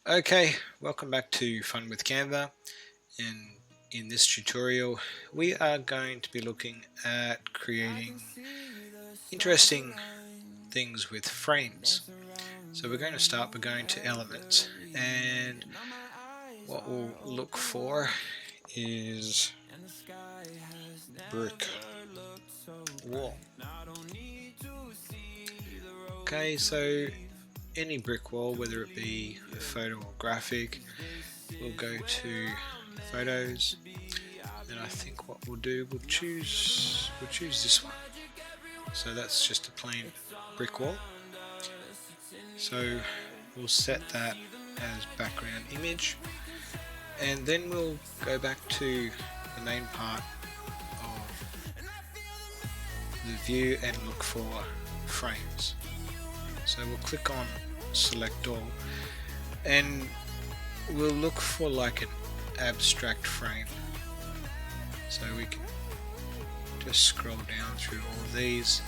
Okay, welcome back to Fun with Canva. And in this tutorial, we are going to be looking at creating interesting things with frames. So we're going to start by going to Elements, and what we'll look for is brick wall. Okay, so any brick wall, whether it be a photo or graphic, we'll go to photos, and I think what we'll do, we'll choose this one. So that's just a plain brick wall. So we'll set that as background image, and then we'll go back to the main part of the view and look for frames. So we'll click on select all, and we'll look for like an abstract frame. So we can just scroll down through all of these.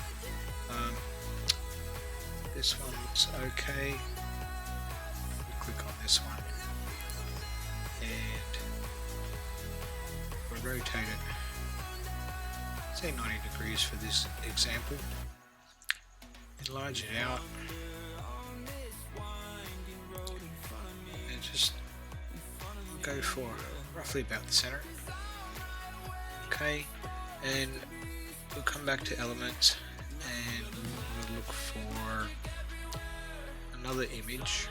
This one looks okay. We'll click on this one and we'll rotate it, say 90 degrees for this example. Enlarge it out and just go for roughly about the center. Okay, and we'll come back to elements and we'll look for another image,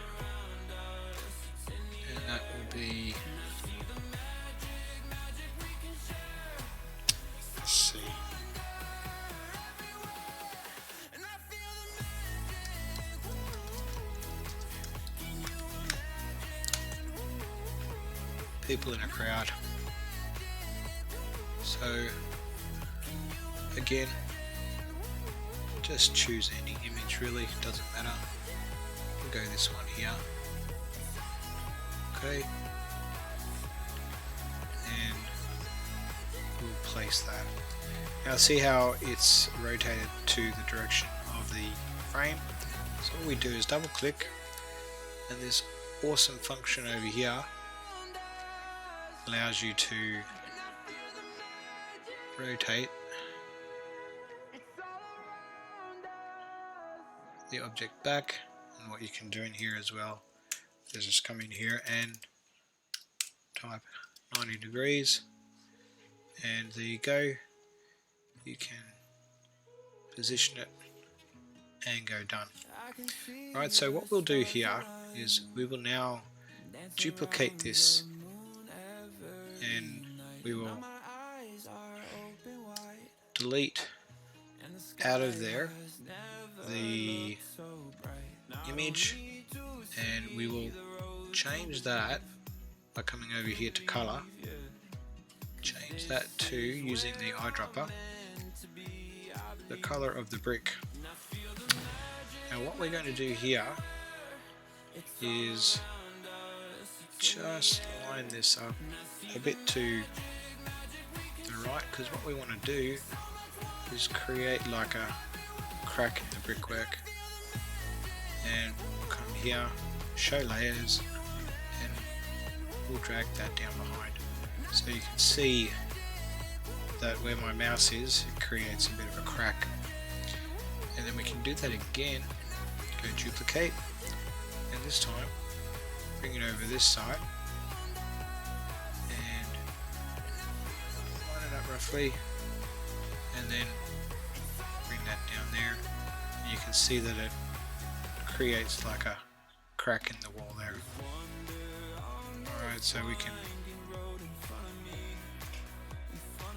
and that will be, let's see, people in a crowd. So again, just choose any image, really, doesn't matter. We'll go this one here. Okay, and we'll place that. Now see how it's rotated to the direction of the frame. So what we do is double click, and this awesome function over here allows you to rotate the object back. And what you can do in here as well is just come in here and type 90 degrees, and there you go. You can position it and go done. Alright, so what we'll do here is we will now duplicate this, and we will delete out of there the image, and we will change that by coming over here to color, change that to, using the eyedropper, the color of the brick. Now what we're going to do here is just line this up a bit to the right, because what we want to do is create like a crack in the brickwork. And we'll come here, show layers, and we'll drag that down behind. So you can see that where my mouse is, it creates a bit of a crack. And then we can do that again, go duplicate, and this time bring it over this side and line it up roughly, and then bring that down there, and you can see that it creates like a crack in the wall there. Alright, so we can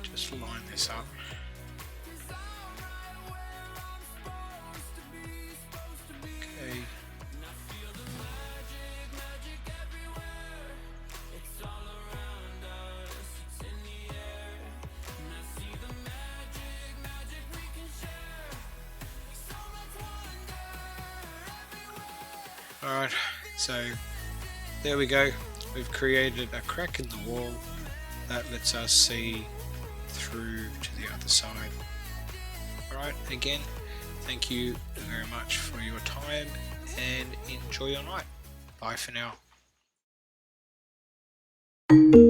just line this up. Okay. Alright, so there we go. We've created a crack in the wall that lets us see through to the other side. Alright, again, thank you very much for your time and enjoy your night. Bye for now. you.